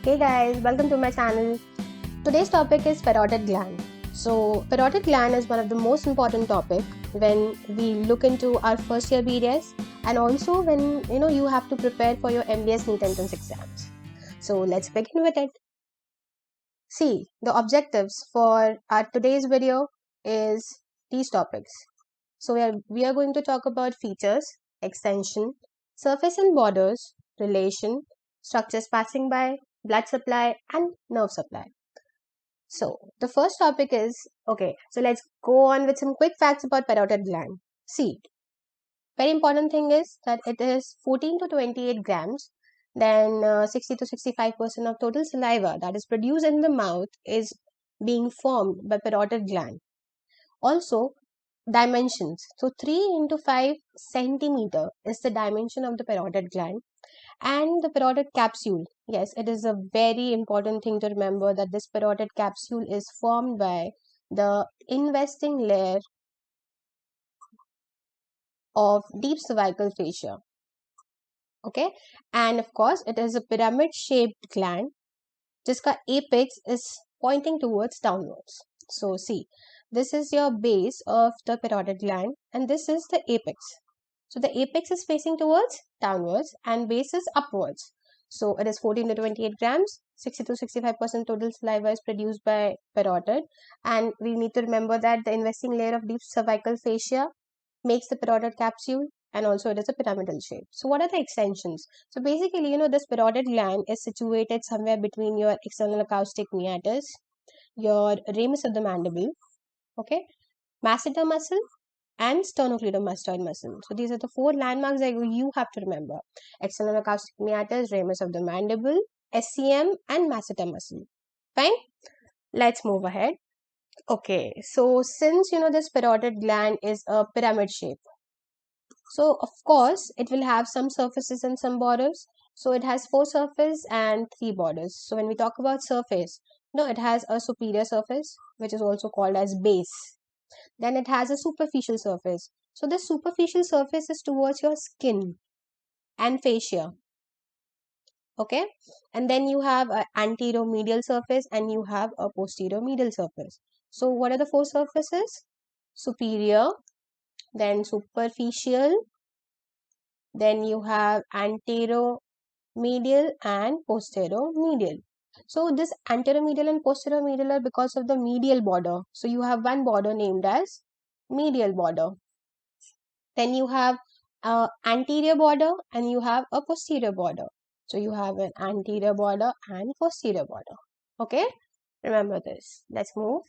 Hey guys, welcome to my channel. Today's topic is parotid gland. So, parotid gland is one of the most important topic when we look into our first year BDS and also when you have to prepare for your MDS NEET entrance exams. So, let's begin with it. See, the objectives for our today's video is these topics. So, we are going to talk about features, extension, surface and borders, relation, structures passing by, blood supply, and nerve supply. So, the first topic is okay. So, let's go on with some quick facts about parotid gland. See, very important thing is that it is 14 to 28 grams. Then 60 to 65% of total saliva that is produced in the mouth is being formed by parotid gland. Also, dimensions. So 3 into 5 centimeter is the dimension of the parotid gland, and the parotid capsule. Yes, it is a very important thing to remember that this parotid capsule is formed by the investing layer of deep cervical fascia. Okay, and of course it is a pyramid shaped gland जिसका apex is pointing towards downwards. So see, this is your base of the parotid gland and this is the apex. So the apex is facing towards downwards and base is upwards. So it is 14 to 28 grams, 60 to 65% total saliva is produced by parotid, and we need to remember that the investing layer of deep cervical fascia makes the parotid capsule, and also it is a pyramidal shape. So what are the extensions? So basically, this parotid gland is situated somewhere between your external acoustic meatus, your ramus of the mandible, okay, masseter muscle, and sternocleidomastoid muscle. So these are the four landmarks that you have to remember: external acoustic meatus, ramus of the mandible, SCM, and masseter muscle. Fine. Let's move ahead. Okay, so since this parotid gland is a pyramid shape, so of course it will have some surfaces and some borders. So it has four surfaces and three borders. So when we talk about surface, it has a superior surface, which is also called as base. Then it has a superficial surface. So the superficial surface is towards your skin and fascia. Okay, and then you have an anterior medial surface and you have a posterior medial surface. So what are the four surfaces? Superior, then superficial, then you have anterior medial and posterior medial. So this anterior medial and posterior medial are because of the medial border. So you have one border named as medial border. Then you have anterior border and you have a posterior border. So you have an anterior border and posterior border. Okay, remember this. Let's move.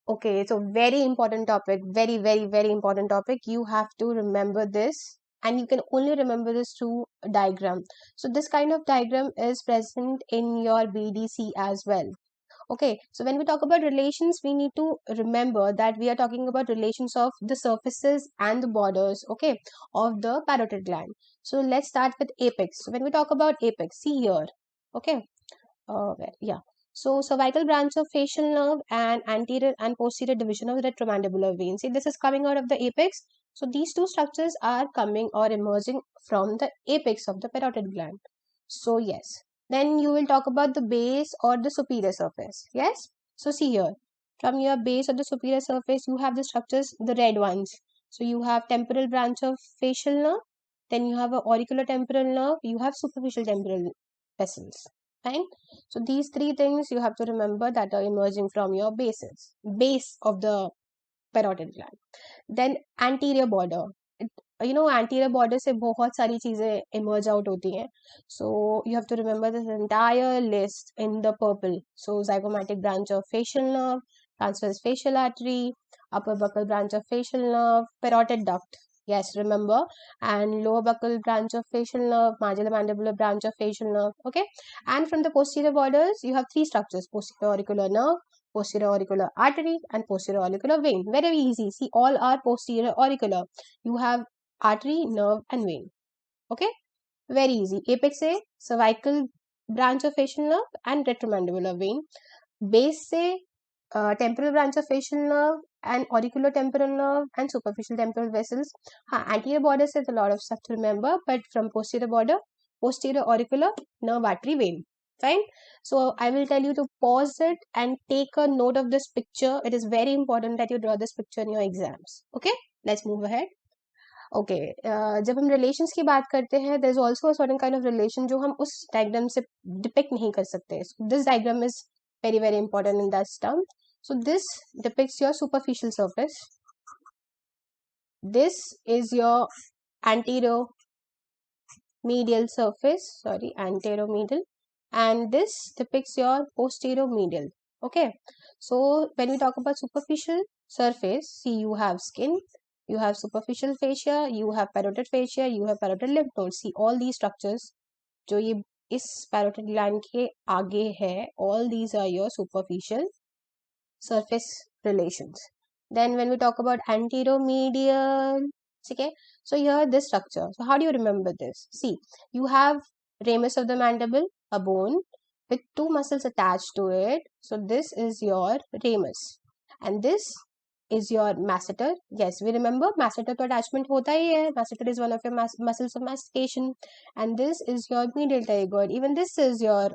Okay, so very important topic, very, very, very important topic. You have to remember this, and you can only remember this through a diagram. So this kind of diagram is present in your BDC as well. Okay, so when we talk about relations, we need to remember that we are talking about relations of the surfaces and the borders, okay, of the parotid gland. So let's start with apex. So when we talk about apex, see here, okay, yeah. So cervical branch of facial nerve and anterior and posterior division of the retromandibular vein. See, this is coming out of the apex. So these two structures are coming or emerging from the apex of the parotid gland. So yes. Then you will talk about the base or the superior surface. Yes. So see here. From your base or the superior surface, you have the structures, the red ones. So you have temporal branch of facial nerve. Then you have a auricular temporal nerve. You have superficial temporal vessels. Fine. So these three things you have to remember that are emerging from your base of the parotid gland. Then anterior border. Anterior border से बहुत सारी चीजें emerge out होती हैं. So you have to remember this entire list in the purple. So zygomatic branch of facial nerve, transverse facial artery, upper buccal branch of facial nerve, parotid duct. Yes, remember, and lower buccal branch of facial nerve, marginal branch of facial nerve. Okay, and from the posterior borders, you have three structures: posterior auricular nerve, posterior auricular artery, and posterior auricular vein. Very easy. See, all are posterior auricular. You have artery, nerve, and vein. Okay, very easy. Apex से cervical branch of facial nerve and retromandibular vein. Base से temporal branch of facial nerve and auricular temporal nerve and superficial temporal vessels. Anterior border से a lot of stuff to remember, but from posterior border, posterior auricular nerve, artery, vein. Fine. So I will tell you to pause it and take a note of this picture. It is very important that you draw this picture in your exams. Okay, let's move ahead. Okay जब हम relations की बात करते हैं there is also a certain kind of relation जो हम उस diagram से डिपिक्ट नहीं कर सकते. This diagram is very very important in that term. So this depicts your superficial surface. This is your anteromedial surface, anteromedial, and this depicts your posteromedial. Okay, so when we talk about superficial surface, see, you have skin, you have superficial fascia, you have parotid fascia, you have parotid lymph nodes. See, all these structures जो ये इस parotid gland के आगे है, all these are your superficial surface relations. Then when we talk about anteromedial, okay, so here this structure. So how do you remember this? See, you have ramus of the mandible, a bone with two muscles attached to it. So this is your ramus, and this is your masseter. Yes, we remember masseter to attachment hota hi hai. Masseter is one of your muscles of mastication, and this is your medial pterygoid. Even this is your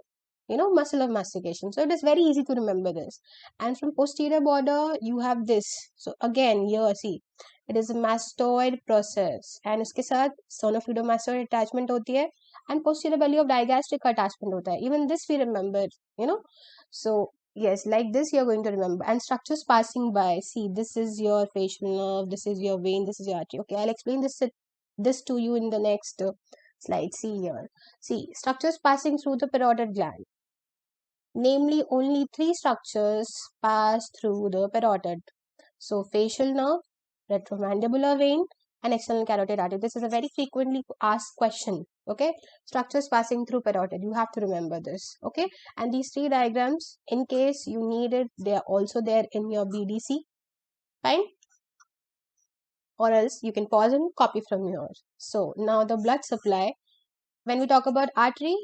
muscle of mastication. So it is very easy to remember this. And from posterior border you have this. So again here see, it is a mastoid process, and इसके साथ sternocleidomastoid attachment होती है, and posterior belly of digastric attachment होता है. Even this we remember, So yes, like this you are going to remember. And structures passing by. See, this is your facial nerve, this is your vein, this is your artery. Okay, I'll explain this to you in the next slide. See here. See, structures passing through the parotid gland. Namely, only three structures pass through the parotid. So, facial nerve, retromandibular vein, and external carotid artery. This is a very frequently asked question. Okay, structures passing through parotid. You have to remember this. Okay, and these three diagrams, in case you need it, they are also there in your BDC. Fine. Or else you can pause and copy from yours. So now the blood supply. When we talk about artery,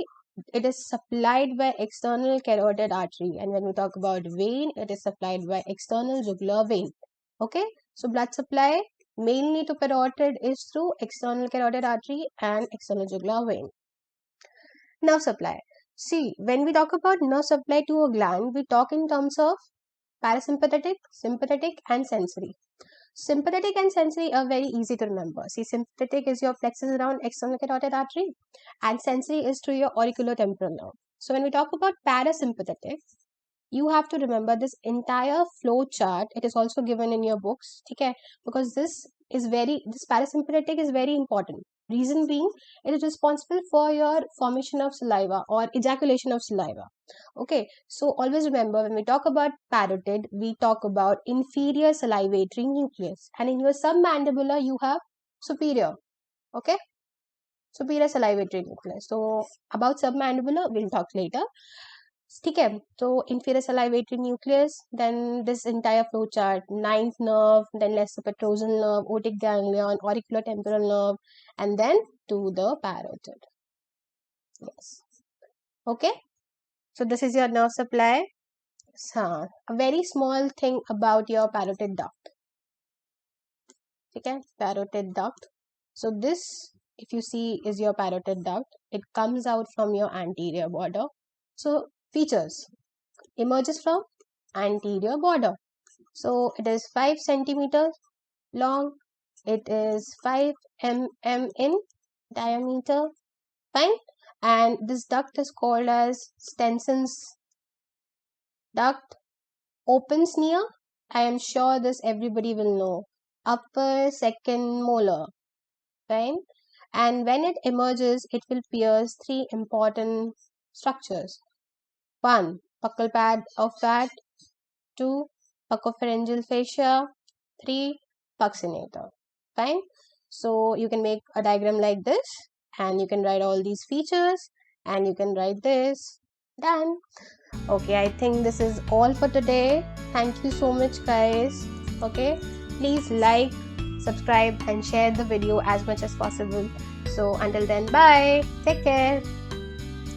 it is supplied by external carotid artery, and when we talk about vein, it is supplied by external jugular vein. Okay, so blood supply mainly to parotid is through external carotid artery and external jugular vein. Nerve supply. See, when we talk about nerve supply to a gland, we talk in terms of parasympathetic, sympathetic, and sensory. Sympathetic and sensory are very easy to remember. See, sympathetic is your plexus around external carotid artery, and sensory is through your auriculotemporal nerve. So when we talk about parasympathetic, you have to remember this entire flow chart. It is also given in your books, okay? Because this parasympathetic is very important. Reason being, it is responsible for your formation of saliva or ejaculation of saliva. Okay, so always remember, when we talk about parotid, we talk about inferior salivatory nucleus, and in your submandibular you have superior. Okay, superior salivatory nucleus. So about submandibular we'll talk later. Okay, so inferior salivatory nucleus, then this entire flow chart, ninth nerve, then lesser petrosal nerve, otic ganglion, auriculotemporal nerve, and then to the parotid. Yes. Okay, so this is your nerve supply. So, a very small thing about your parotid duct. Okay, parotid duct. So this, if you see, is your parotid duct. It comes out from your anterior border. So features, emerges from anterior border. So it is 5 centimeters long. It is 5 mm in diameter. Fine. And this duct is called as Stenson's duct. Opens near, I am sure this everybody will know, upper second molar. Fine. And when it emerges, it will pierce three important structures. 1. Buccal pad of fat. 2. Buccopharyngeal fascia. 3. Buccinator. Fine. So you can make a diagram like this, and you can write all these features, and you can write this. Done. Okay, I think this is all for today. Thank you so much, guys. Okay, please like, subscribe, and share the video as much as possible. So until then, bye. Take care.